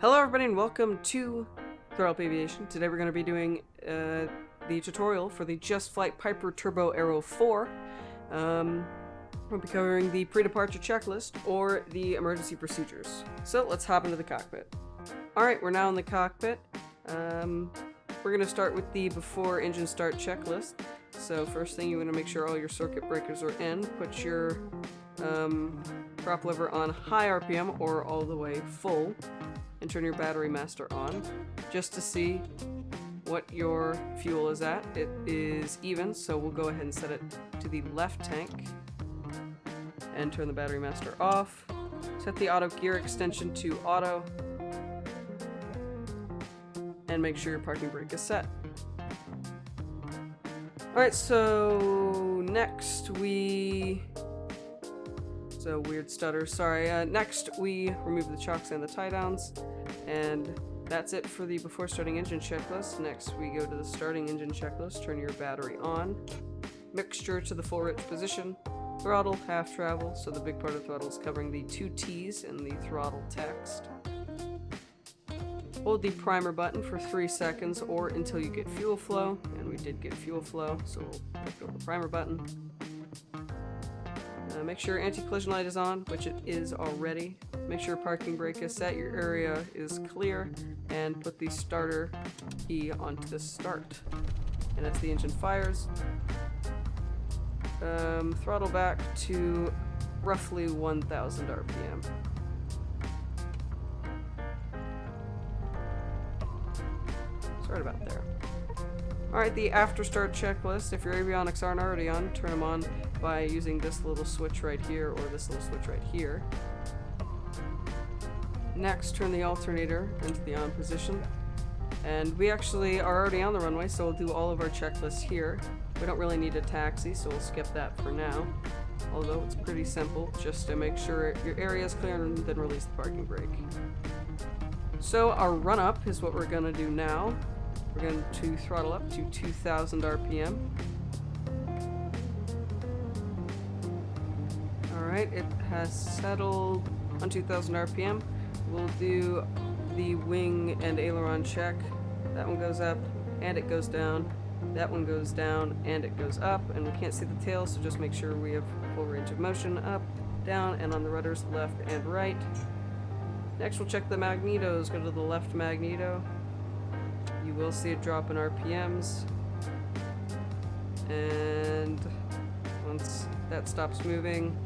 Hello everybody and welcome to Throttle Aviation. Today we're going to be doing the tutorial for the Just Flight Piper Turbo Aero 4. We'll be covering the pre-departure checklist or the emergency procedures. So let's hop into the cockpit. Alright, we're now in the cockpit. We're going to start with the before engine start checklist. So first thing, you want to make sure all your circuit breakers are in. Put your prop lever on high RPM or all the way full, and turn your battery master on just to see what your fuel is at. It is even, so we'll go ahead and set it to the left tank and turn the battery master off. Set the auto gear extension to auto and make sure your parking brake is set. Alright, so next weird stutter, sorry. Next we remove the chocks and the tie downs, and that's it for the before starting engine checklist. Next we go to the starting engine checklist. Turn your battery on, mixture to the full rich position, throttle half travel, so the big part of the throttle is covering the two T's in the throttle text. Hold the primer button for 3 seconds or until you get fuel flow, and we did get fuel flow, so we'll let go of the primer button. Make sure your anti-collision light is on, which it is already. Make sure your parking brake is set, your area is clear, and put the starter key onto the start. And as the engine fires, throttle back to roughly 1000 RPM. Right about there. Alright, the after start checklist. If your avionics aren't already on, turn them on by using this little switch right here or this little switch right here. Next, turn the alternator into the on position. And we actually are already on the runway, so we'll do all of our checklists here. We don't really need a taxi, so we'll skip that for now. Although it's pretty simple, just to make sure your area is clear and then release the parking brake. So our run up is what we're going to do now. We're going to throttle up to 2000 RPM. Alright, it has settled on 2000 RPM. We'll do the wing and aileron check. That one goes up and it goes down. That one goes down and it goes up. And we can't see the tail, so just make sure we have full range of motion up, down, and on the rudders left and right. Next we'll check the magnetos. Go to the left magneto. You will see a drop in RPMs, and once that stops moving,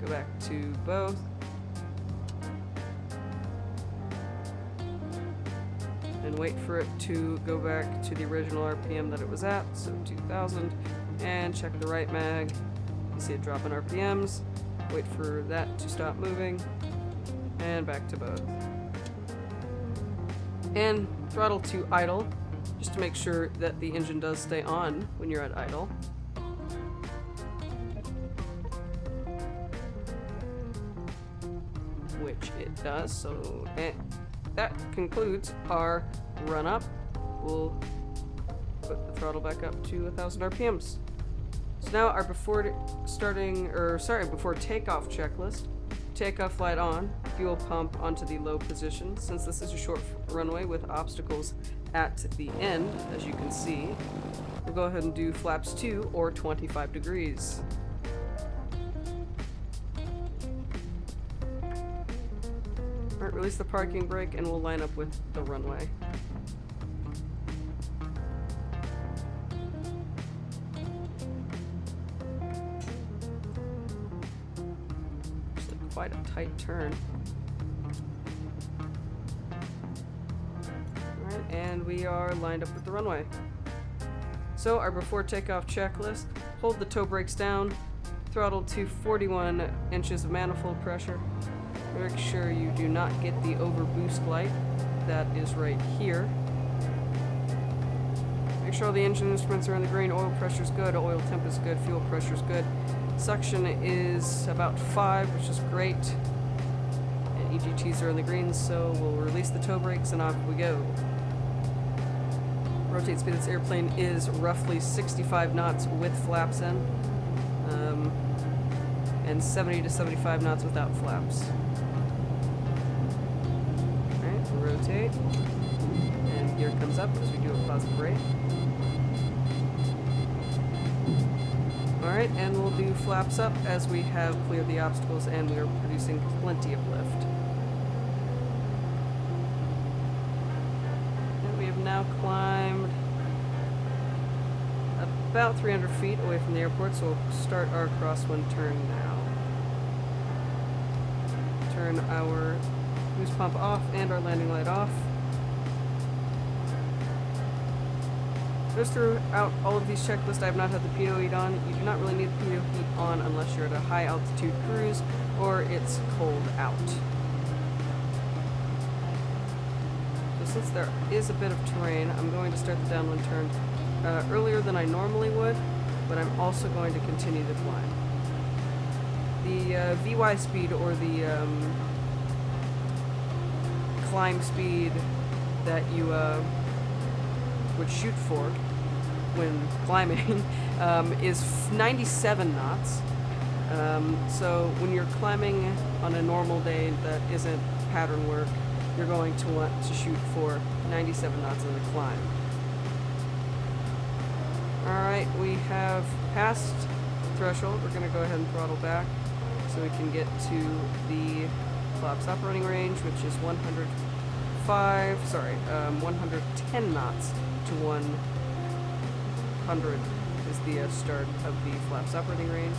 go back to both. And wait for it to go back to the original RPM that it was at, so 2000, and check the right mag. You see a drop in RPMs. Wait for that to stop moving, and back to both. And throttle to idle, just to make sure that the engine does stay on when you're at idle. Which it does, so that concludes our run up. We'll put the throttle back up to 1000 RPMs. So now our before takeoff checklist. Takeoff light on, fuel pump onto the low position. Since this is a short runway with obstacles at the end, as you can see, we'll go ahead and do flaps 2 or 25 degrees. Alright, release the parking brake and we'll line up with the runway. Quite a tight turn. Alright, and we are lined up with the runway. So our before takeoff checklist: hold the toe brakes down, throttle to 41 inches of manifold pressure. Make sure you do not get the over boost light. That is right here. Make sure all the engine instruments are in the green. Oil pressure is good, oil temp is good, fuel pressure is good. Suction is about 5, which is great. And EGTs are in the green, so we'll release the toe brakes and off we go. Rotate speed of this airplane is roughly 65 knots with flaps in, and 70 to 75 knots without flaps. Alright, we're rotate. And gear comes up as we do a positive brake. Alright, and we'll do flaps up as we have cleared the obstacles and we are producing plenty of lift. And we have now climbed about 300 feet away from the airport, so we'll start our crosswind turn now. Turn our boost pump off and our landing light off. Goes throughout all of these checklists. I have not had the pitot heat on. You do not really need the pitot heat on unless you're at a high altitude cruise or it's cold out. So since there is a bit of terrain, I'm going to start the downwind turn earlier than I normally would, but I'm also going to continue to climb. The VY speed, or the climb speed that you would shoot for when climbing is 97 knots. So when you're climbing on a normal day that isn't pattern work, you're going to want to shoot for 97 knots on the climb. Alright, we have passed the threshold. We're going to go ahead and throttle back so we can get to the flaps operating range, which is 110 knots to 100 is the start of the flaps operating range.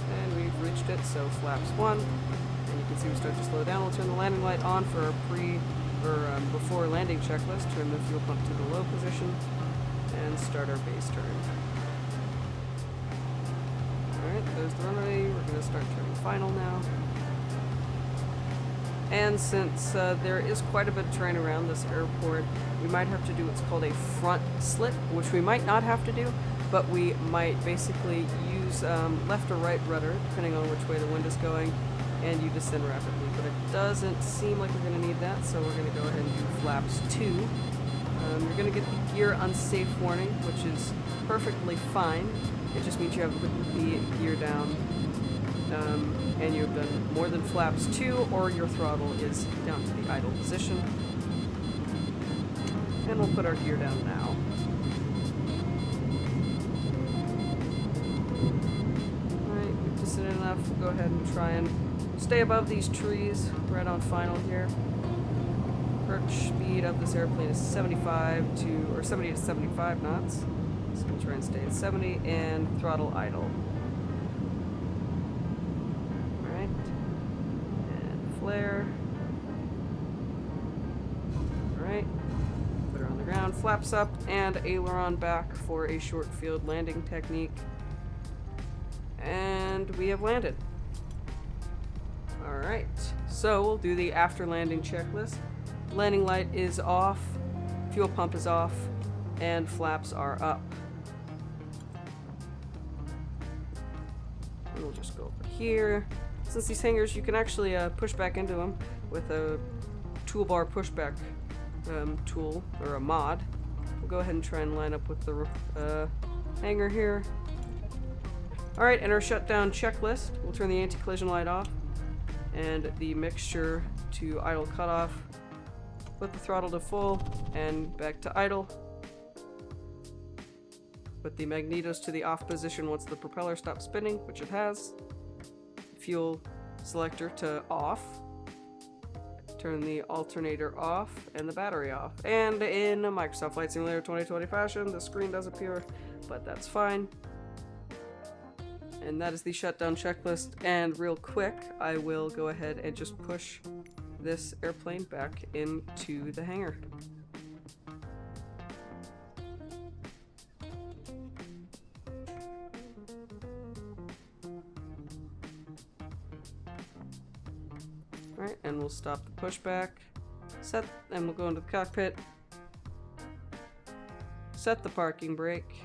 And we've reached it, so flaps 1. And you can see we start to slow down. We'll turn the landing light on for our before landing checklist. Turn the fuel pump to the low position and start our base turn. Alright, there's the runway. We're going to start turning final now. And since there is quite a bit of terrain around this airport, we might have to do what's called a front slip, which we might not have to do, but we might basically use left or right rudder, depending on which way the wind is going, and you descend rapidly. But it doesn't seem like we're going to need that, so we're going to go ahead and do flaps 2. You're going to get the gear unsafe warning, which is perfectly fine. It just means you have to put the gear down. And you've done more than flaps 2, or your throttle is down to the idle position. And we'll put our gear down now. Alright, we've descended enough. We'll go ahead and try and stay above these trees, right on final here. Perch speed of this airplane is 70 to 75 knots. So we'll try and stay at 70, and throttle idle. Flare. Alright. Put her on the ground. Flaps up and aileron back for a short field landing technique. And we have landed. Alright. So we'll do the after landing checklist. Landing light is off. Fuel pump is off. And flaps are up. And we'll just go over here. Since these hangers, you can actually push back into them with a toolbar pushback tool, or a mod. We'll go ahead and try and line up with the hanger here. Alright, and our shutdown checklist. We'll turn the anti-collision light off and the mixture to idle cutoff. Put the throttle to full and back to idle. Put the magnetos to the off position once the propeller stops spinning, which it has. Fuel selector to off. Turn the alternator off and the battery off. And in a Microsoft Flight Simulator 2020 fashion, the screen does appear, but that's fine. And that is the shutdown checklist. And real quick, I will go ahead and just push this airplane back into the hangar. Alright, and we'll stop the pushback. And we'll go into the cockpit. Set the parking brake.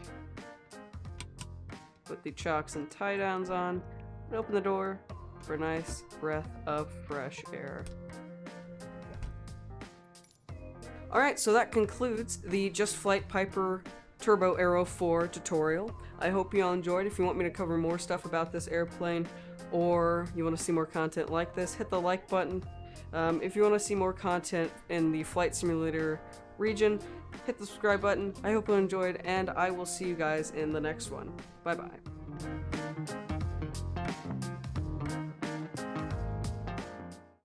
Put the chocks and tie downs on. And open the door for a nice breath of fresh air. Alright, so that concludes the Just Flight Piper Turbo Aero 4 tutorial. I hope you all enjoyed. If you want me to cover more stuff about this airplane, or you want to see more content like this, hit the like button. If you want to see more content in the Flight Simulator region, hit the subscribe button. I hope you enjoyed, and I will see you guys in the next one. Bye bye.